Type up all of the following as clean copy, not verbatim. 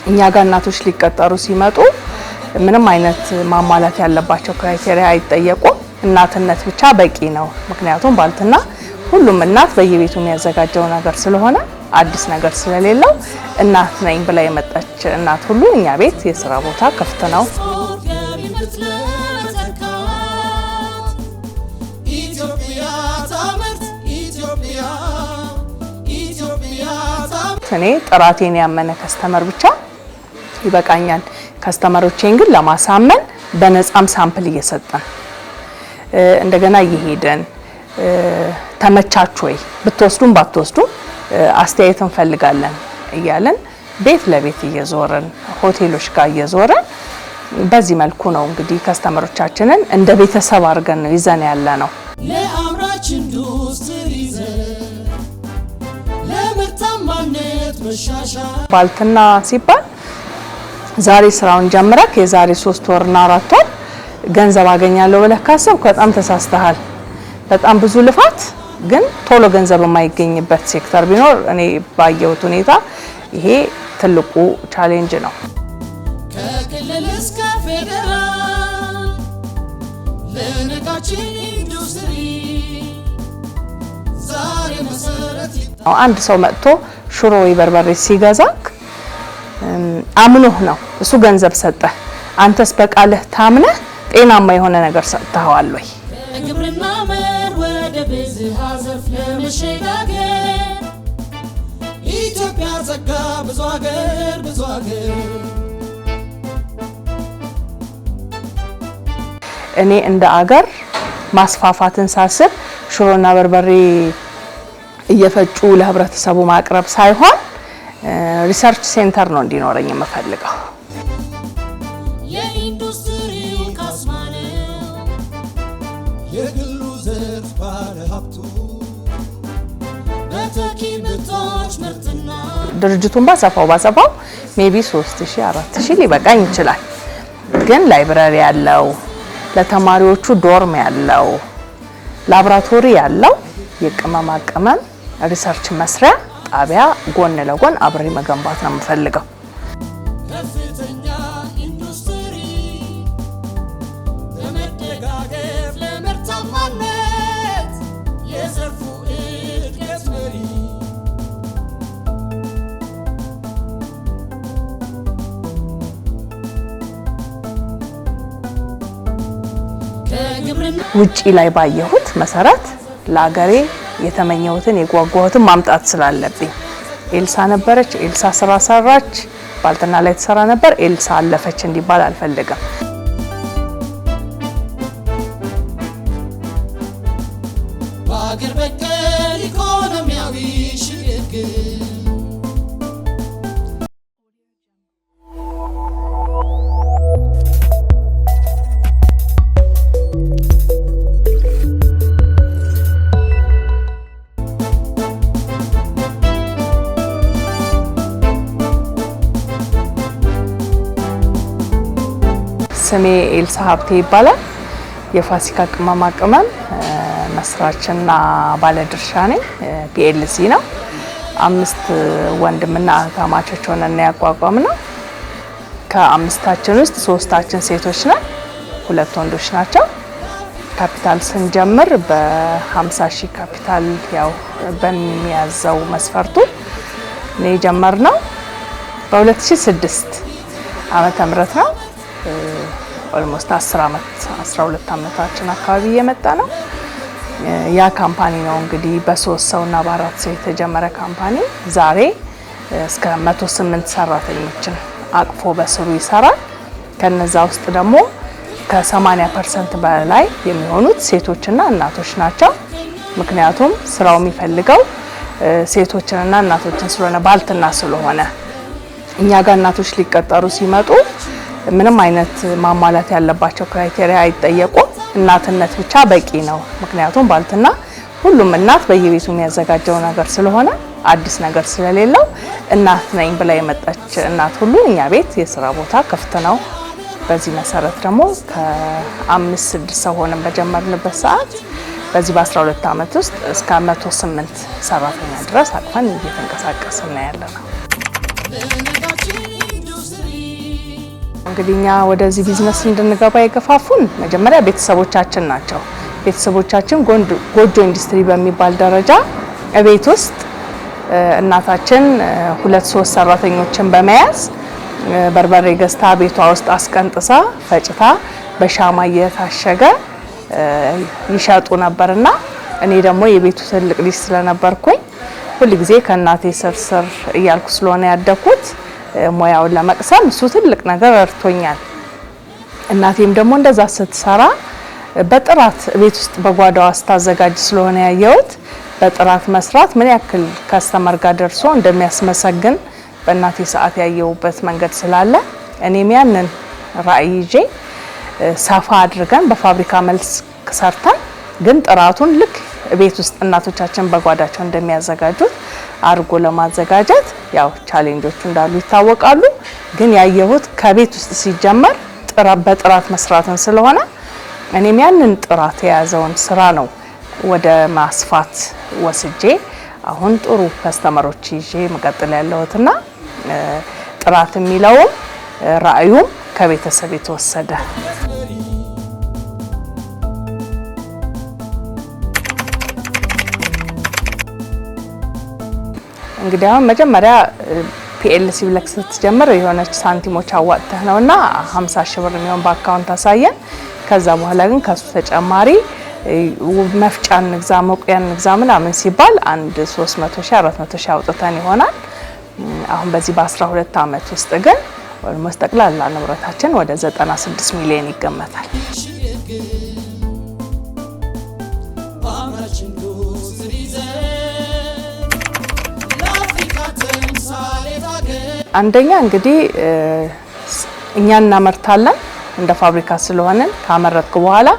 እኛ ጋር እናቶች ሊቀጠሩ ሲመጡ ምንም አይነት ማሟላት ያለባቸው ክራይቴሪያ አይጠየቁም። እናትነት ብቻ በቂ ነው። ምክንያቱም ባልትና ሁሉም እናት በየቤቱ የሚያዘጋጀው ነገር ስለሆነ አዲስ ነገር ስለሌለው እናት ነኝ ብላ የመጣች እናት ሁሉ እኛ ቤት የስራ ቦታ ክፍት ነው። እኔ ጥራቴን ያመነ ከስተመር ብቻ ይበቃኛል። ከስተመሮቼን ግን ለማሳመን በነፃም ሳምፕል እየሰጠን እንደገና እየሄደን ተመቻች ወይ ብትወስዱም ባትወስዱም አስተያየት እንፈልጋለን እያለን ቤት ለቤት እየዞርን ሆቴሎች ጋር እየዞርን በዚህ መልኩ ነው እንግዲህ ከስተመሮቻችንን እንደ ቤተሰብ አድርገን ነው ይዘን ያለ ነው። ለአምራች ኢንዱስትሪ ለምርታማነት መሻሻል ባልትና ሲባል ዛሬ ስራውን ጀምረክ የዛሬ 3 ወርና 4 ወር ገንዘብ አገኛለሁ ብለህ ካሰብክ በጣም ተሳስተሃል። በጣም ብዙ ልፋት ግን ቶሎ ገንዘብ የማይገኝበት ሴክተር ቢኖር እኔ ባየሁት ሁኔታ ይሄ ትልቁ ቻሌንጅ ነው። ከክልል እስከ ፌደራል ለነቃችን ኢንዱስትሪ ዛሬ መሰረት አንድ ሰው መጥቶ ሽሮ ወይ በርበሬ ሲገዛክ አምኖህ ነው እሱ ገንዘብ ሰጠ። አንተስ በቃልህ ታምነህ ጤናማ የሆነ ነገር ሰጥተዋል ወይ? ግብርና መር ወደ ብዝሃ ዘርፍ ለመሸጋገር ኢትዮጵያ ዘጋ ብዙ ሀገር እኔ እንደ አገር ማስፋፋትን ሳስብ ሽሮና በርበሬ እየፈጩ ለህብረተሰቡ ማቅረብ ሳይሆን ሪሰርች ሴንተር ነው እንዲኖረኝ የምፈልገው። የኢንዱስትሪው ካስማነ የግሉ ዘርፍ ባለ ሀብቱ በተኪ ምርቶች ምርትና ድርጅቱን ባሰፋው ሜቢ 3000 4000 ሊበቃኝ ይችላል። ግን ላይብራሪ ያለው ለተማሪዎቹ ዶርም ያለው ላብራቶሪ ያለው የቅመማ ቅመም ሪሰርች መስሪያ ጣቢያ ጎን ለጎን አብሬ መገንባት ነው የምፈልገው። ከፍተኛ ኢንዱስትሪ ለመደጋገፍ ለምርታማነት የዘርፉ እድገት መሪ ውጪ ላይ ባየሁት መሰረት ለአገሬ የተመኘሁትን የጓጓሁትን ማምጣት ስላለብኝ ኤልሳ ነበረች፣ ኤልሳ ስራ ሰራች፣ ባልትና ላይ ተሰራ ነበር፣ ኤልሳ አለፈች እንዲባል አልፈልግም። በአገር በቀል ኢኮኖሚያዊ ሽግግር ስሜ ኤልሳ ሀብቴ ይባላል። የፋሲካ ቅመማ ቅመም መስራችና ባለድርሻ ነኝ። ፒኤልሲ ነው። 5 ወንድምና እህታማቾች ሆነን ያቋቋምነው። ከ5ታችን ውስጥ 3ታችን ሴቶች ነን፣ 2 ወንዶች ናቸው። ካፒታል ስንጀምር በ50,000 ካፒታል ያው በሚያዘው መስፈርቱ ነው የጀመርነው። በ2006 ዓመተ ምህረት ነው። ኦልሞስት 10 አመት 12 አመታችን አካባቢ እየመጣ ነው። ያ ካምፓኒ ነው እንግዲህ በ3 ሰውና በ4 ሰው የተጀመረ ካምፓኒ ዛሬ እስከ 108 ሰራተኞችን አቅፎ በስሩ ይሰራል። ከነዛ ውስጥ ደግሞ ከ80% በላይ የሚሆኑት ሴቶችና እናቶች ናቸው። ምክንያቱም ስራው የሚፈልገው ሴቶችንና እናቶችን ስለሆነ ባልትና ስለሆነ እኛ ጋር እናቶች ሊቀጠሩ ሲመጡ ምንም አይነት ማሟላት ያለባቸው ክራይቴሪያ አይጠየቁም። እናትነት ብቻ በቂ ነው። ምክንያቱም ባልትና ሁሉም እናት በየቤቱ የሚያዘጋጀው ነገር ስለሆነ አዲስ ነገር ስለሌለው እናት ነኝ ብላ የመጣች እናት ሁሉ እኛ ቤት የስራ ቦታ ክፍት ነው። በዚህ መሰረት ደግሞ ከ5-6 ሰው ሆነን በጀመርንበት ሰዓት በዚህ በ12 አመት ውስጥ እስከ 108 ሰራተኛ ድረስ አቅፈን እየተንቀሳቀስን ያለነው። እንግዲህኛ ወደዚህ ቢዝነስ እንድንገባ የገፋፉን መጀመሪያ ቤተሰቦቻችን ናቸው። ቤተሰቦቻችን ጎጆ ኢንዱስትሪ በሚባል ደረጃ ቤት ውስጥ እናታችን 2-3 ሰራተኞችን በመያዝ በርበሬ ገዝታ ቤቷ ውስጥ አስቀንጥሳ ፈጭታ በሻማ እየታሸገ ይሸጡ ነበርና እኔ ደግሞ የቤቱ ትልቅ ልጅ ስለነበርኩኝ ሁሉ ጊዜ ከእናቴ ስር እያልኩ ስለሆነ ያደኩት ሙያውን ለመቅሰም እሱ ትልቅ ነገር እርቶኛል። እናቴም ደግሞ እንደዛ ስትሰራ በጥራት ቤት ውስጥ በጓዳዋ ስታዘጋጅ ስለሆነ ያየሁት በጥራት መስራት ምን ያክል ከስተመር ጋር ደርሶ እንደሚያስመሰግን በእናቴ ሰዓት ያየሁበት መንገድ ስላለ እኔም ያንን ራዕይ ይዤ ሰፋ አድርገን በፋብሪካ መልክ ሰርተን ግን ጥራቱን ልክ ቤት ውስጥ እናቶቻችን በጓዳቸው እንደሚያዘጋጁት አርጎ ለማዘጋጀት ያው ቻሌንጆቹ እንዳሉ ይታወቃሉ። ግን ያየሁት ከቤት ውስጥ ሲጀመር በጥራት መስራትን ስለሆነ እኔም ያንን ጥራት የያዘውን ስራ ነው ወደ ማስፋት ወስጄ አሁን ጥሩ ከስተመሮች ይዤ መቀጠል ያለሁትና ጥራት የሚለው ራዕዩም ከቤተሰብ የተወሰደ። እንግዲህ አሁን መጀመሪያ ፒኤልሲ ብለክ ስትጀምር የሆነች ሳንቲሞች አዋጥተህ ነውና 50 ሺህ ብር የሚሆን በአካውንት አሳየን። ከዛ በኋላ ግን ከሱ ተጨማሪ መፍጫ ንግዛ መቁያ ንግዛ ምናምን ሲባል አንድ 300 ሺህ 400 ሺህ አውጥተን ይሆናል። አሁን በዚህ በ12 አመት ውስጥ ግን ኦልሞስት ጠቅላላ ንብረታችን ወደ 96 ሚሊዮን ይገመታል። አንደኛ እንግዲህ እኛ እናመርታለን እንደ ፋብሪካ ስለሆነ ካመረትኩ በኋላ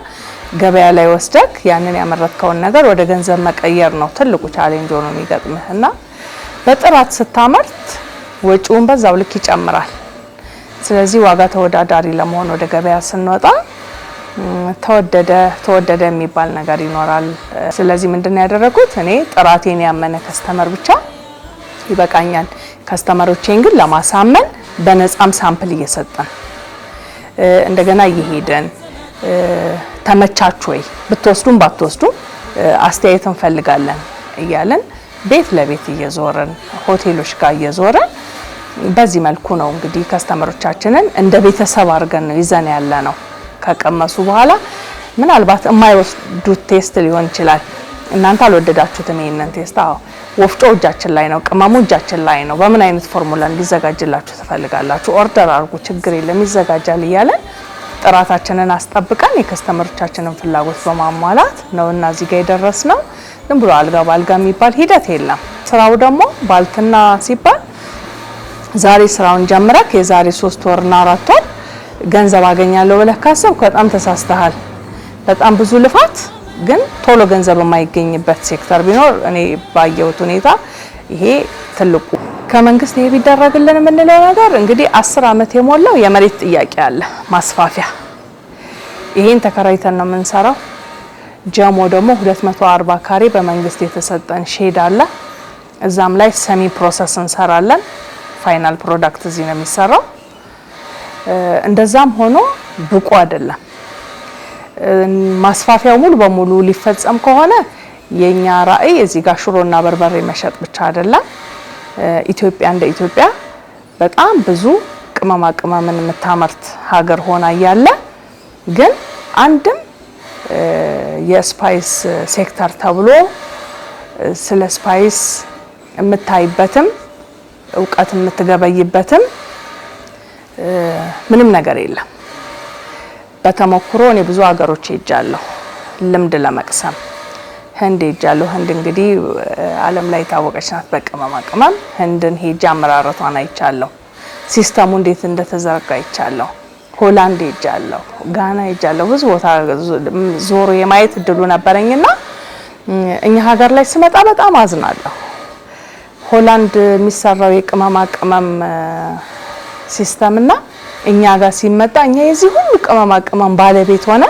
ገበያ ላይ ወስደክ ያንን ያመረትከውን ነገር ወደ ገንዘብ መቀየር ነው ትልቁ ቻሌንጅ ሆኖ የሚገጥምህና በጥራት ስታመርት ወጪውን በዛው ልክ ይጨምራል። ስለዚህ ዋጋ ተወዳዳሪ ለመሆን ወደ ገበያ ስንወጣ ተወደደ የሚባል ነገር ይኖራል። ስለዚህ ምንድነው ያደረኩት እኔ ጥራቴን ያመነ ከስተመር ብቻ ይበቃኛል። ከስተመሮቼን ግን ለማሳመን በነፃም ሳምፕል እየሰጠን እንደገና እየሄደን ተመቻችሁ ወይ ብትወስዱም ባትወስዱም አስተያየት እንፈልጋለን እያለን ቤት ለቤት እየዞርን ሆቴሎች ጋር እየዞርን በዚህ መልኩ ነው እንግዲህ ከስተመሮቻችንን እንደ ቤተሰብ አድርገን ነው ይዘን ያለ ነው። ከቀመሱ በኋላ ምናልባት የማይወስዱት ቴስት ሊሆን ይችላል። እናንተ አልወደዳችሁትም ይሄንን ቴስት ወፍጮ እጃችን ላይ ነው፣ ቅመሙ እጃችን ላይ ነው። በምን አይነት ፎርሙላ እንዲዘጋጅላችሁ ትፈልጋላችሁ? ኦርደር አድርጉ፣ ችግር የለም ይዘጋጃል እያለን ጥራታችንን አስጠብቀን የከስተመሮቻችንን ፍላጎት በማሟላት ነውና እዚህ ጋር የደረስነው። ዝም ብሎ አልጋ ባልጋ የሚባል ሂደት የለም። ስራው ደግሞ ባልትና ሲባል ዛሬ ስራውን ጀምረክ የዛሬ 3 ወርና 4 ወር ገንዘብ አገኛለሁ ብለህ ካሰብክ በጣም ተሳስተሃል። በጣም ብዙ ልፋት ግን ቶሎ ገንዘብ የማይገኝበት ሴክተር ቢኖር እኔ ባየሁት ሁኔታ ይሄ ትልቁ ከመንግስት ይሄ ቢደረግልን የምንለው ነገር እንግዲህ 10 አመት የሞላው የመሬት ጥያቄ አለ ማስፋፊያ። ይሄን ተከራይተን ነው የምንሰራው። ጀሞ ደግሞ 240 ካሬ በመንግስት የተሰጠን ሼድ አለ። እዛም ላይ ሰሚ ፕሮሰስ እንሰራለን። ፋይናል ፕሮዳክት እዚህ ነው የሚሰራው። እንደዛም ሆኖ ብቁ አይደለም። ማስፋፊያው ሙሉ በሙሉ ሊፈጸም ከሆነ የኛ ራዕይ እዚህ ጋር ሽሮና በርበሬ መሸጥ ብቻ አይደለም። ኢትዮጵያ እንደ ኢትዮጵያ በጣም ብዙ ቅመማ ቅመምን የምታመርት ሀገር ሆና ያለ ግን አንድም የስፓይስ ሴክተር ተብሎ ስለ ስፓይስ የምታይበትም እውቀት የምትገበይበትም ምንም ነገር የለም። በተሞክሮ እኔ ብዙ ሀገሮች ሄጃለሁ ልምድ ለመቅሰም። ህንድ ሄጃለሁ። ህንድ እንግዲህ ዓለም ላይ ታወቀች ናት በቅመማ ቅመም። ህንድን ሄጃ አመራረቷን አይቻለሁ። ሲስተሙ እንዴት እንደተዘረጋ አይቻለሁ። ሆላንድ ሄጃለሁ፣ ጋና ሄጃለሁ። ብዙ ቦታ ዞሮ የማየት እድሉ ነበረኝና እኛ ሀገር ላይ ስመጣ በጣም አዝናለሁ። ሆላንድ የሚሰራው የቅመማ ቅመም ሲስተምና እኛ ጋር ሲመጣ እኛ የዚህ ሁሉ ቅመማ ቅመም ባለቤት ሆነ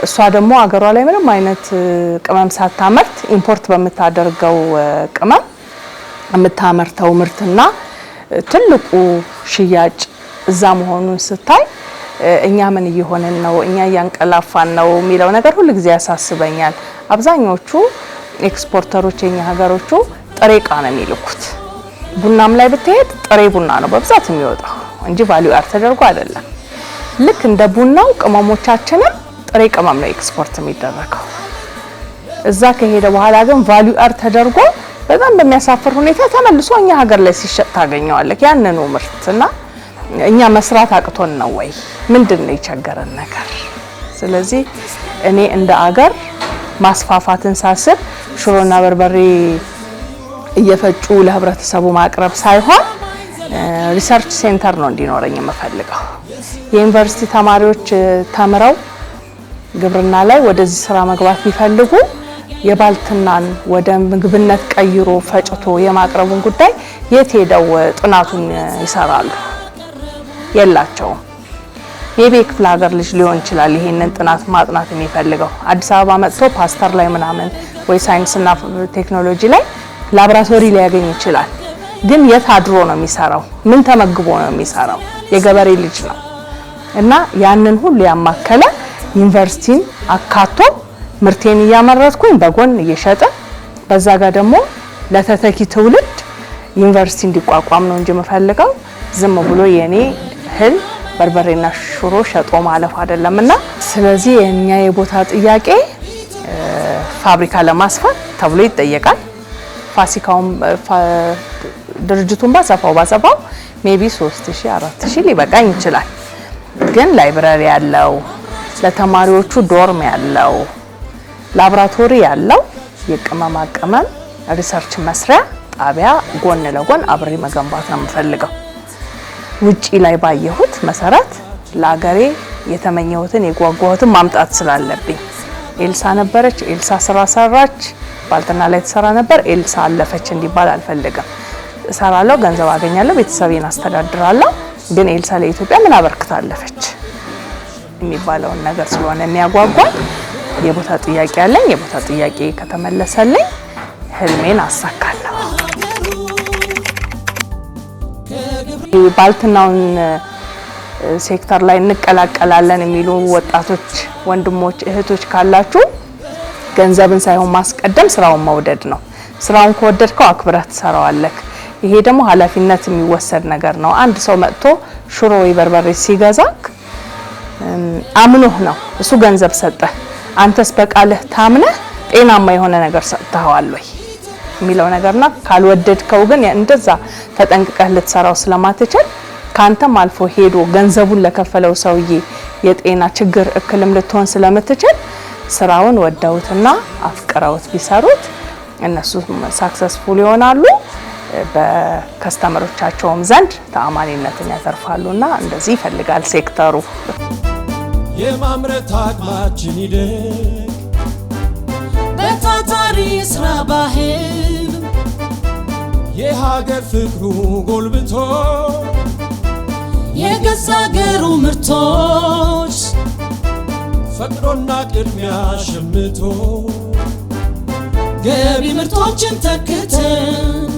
እሷ ደግሞ አገሯ ላይ ምንም አይነት ቅመም ሳታመርት ኢምፖርት በምታደርገው ቅመም የምታመርተው ምርትና ትልቁ ሽያጭ እዛ መሆኑን ስታይ እኛ ምን እየሆነን ነው እኛ ያንቀላፋን ነው የሚለው ነገር ሁሉ ጊዜ ያሳስበኛል። አብዛኞቹ ኤክስፖርተሮች የኛ ሀገሮቹ ጥሬ ዕቃ ነው የሚልኩት። ቡናም ላይ ብትሄድ ጥሬ ቡና ነው በብዛት የሚወጣው እንጂ ቫልዩ አድ ተደርጎ አይደለም። ልክ እንደ ቡናው ቅመሞቻችንም ጥሬ ቅመም ነው ኤክስፖርት የሚደረገው። እዛ ከሄደ በኋላ ግን ቫልዩ አድ ተደርጎ በጣም በሚያሳፍር ሁኔታ ተመልሶ እኛ ሀገር ላይ ሲሸጥ ታገኘዋለህ ያንኑ ምርትና እኛ መስራት አቅቶን ነው ወይ ምንድነው የቸገረን ነገር? ስለዚህ እኔ እንደ አገር ማስፋፋትን ሳስብ ሽሮና በርበሬ እየፈጩ ለህብረተሰቡ ማቅረብ ሳይሆን ሪሰርች ሴንተር ነው እንዲኖረኝ የምፈልገው። የዩኒቨርሲቲ ተማሪዎች ተምረው ግብርና ላይ ወደዚህ ስራ መግባት ቢፈልጉ የባልትናን ወደ ምግብነት ቀይሮ ፈጭቶ የማቅረቡን ጉዳይ የት ሄደው ጥናቱን ይሰራሉ? የላቸውም። የቤክፍላ ሀገር ልጅ ሊሆን ይችላል ይሄንን ጥናት ማጥናት የሚፈልገው አዲስ አበባ መጥቶ ፓስተር ላይ ምናምን ወይ ሳይንስና ቴክኖሎጂ ላይ ላብራቶሪ ሊያገኝ ይችላል። ግን የት አድሮ ነው የሚሰራው? ምን ተመግቦ ነው የሚሰራው? የገበሬ ልጅ ነው እና ያንን ሁሉ ያማከለ ዩኒቨርሲቲን አካቶ ምርቴን እያመረትኩኝ በጎን እየሸጠ በዛ ጋር ደግሞ ለተተኪ ትውልድ ዩኒቨርሲቲ እንዲቋቋም ነው እንጂ የምፈልገው ዝም ብሎ የኔ እህል በርበሬና ሽሮ ሸጦ ማለፍ አይደለምና። ስለዚህ የኛ የቦታ ጥያቄ ፋብሪካ ለማስፋት ተብሎ ይጠየቃል። ፋሲካውን ድርጅቱን ባሰፋው ሜቢ 3000 4000 ሊበቃኝ ይችላል። ግን ላይብራሪ ያለው ለተማሪዎቹ ዶርም ያለው ላብራቶሪ ያለው የቅመማ ቅመም ሪሰርች መስሪያ ጣቢያ ጎን ለጎን አብሬ መገንባት ነው የምፈልገው። ውጪ ላይ ባየሁት መሰረት ለአገሬ የተመኘሁትን የጓጓሁትን ማምጣት ስላለብኝ ኤልሳ ነበረች፣ ኤልሳ ስራ ሰራች፣ ባልትና ላይ ተሰራ ነበር፣ ኤልሳ አለፈች እንዲባል አልፈልግም። እሰራለሁ፣ ገንዘብ አገኛለሁ፣ ቤተሰቤን አስተዳድራለሁ። ግን ኤልሳ ለኢትዮጵያ ምን አበርክታለፈች የሚባለውን ነገር ስለሆነ የሚያጓጓኝ የቦታ ጥያቄ አለኝ። የቦታ ጥያቄ ከተመለሰልኝ ህልሜን አሳካለሁ። ባልትናውን ሴክተር ላይ እንቀላቀላለን የሚሉ ወጣቶች ወንድሞች እህቶች ካላችሁ ገንዘብን ሳይሆን ማስቀደም ስራውን መውደድ ነው። ስራውን ከወደድከው አክብረህ ትሰራዋለህ። ይሄ ደግሞ ኃላፊነት የሚወሰድ ነገር ነው። አንድ ሰው መጥቶ ሽሮ ወይ በርበሬ ሲገዛክ አምኖህ ነው እሱ ገንዘብ ሰጠህ፣ አንተስ በቃልህ ታምነህ ጤናማ የሆነ ነገር ሰጥተዋል ወይ የሚለው ነገርና ካልወደድከው ግን እንደዛ ተጠንቅቀህ ልትሰራው ስለማትችል ካንተም አልፎ ሄዶ ገንዘቡን ለከፈለው ሰውዬ የጤና ችግር እክልም ልትሆን ስለምትችል ስራውን ወደውትና አፍቅረውት ቢሰሩት እነሱ ሰክሰስፉል ይሆናሉ፣ በከስተመሮቻቸውም ዘንድ ተአማኒነትን ያተርፋሉና እንደዚህ ይፈልጋል ሴክተሩ። የማምረት አቅማችን ይደግ በታታሪ ስራ ባህል የሀገር ፍቅሩ ጎልብቶ የገዛ ሀገሩ ምርቶች ፈቅዶና ቅድሚያ ሸምቶ ገቢ ምርቶችን ተክተን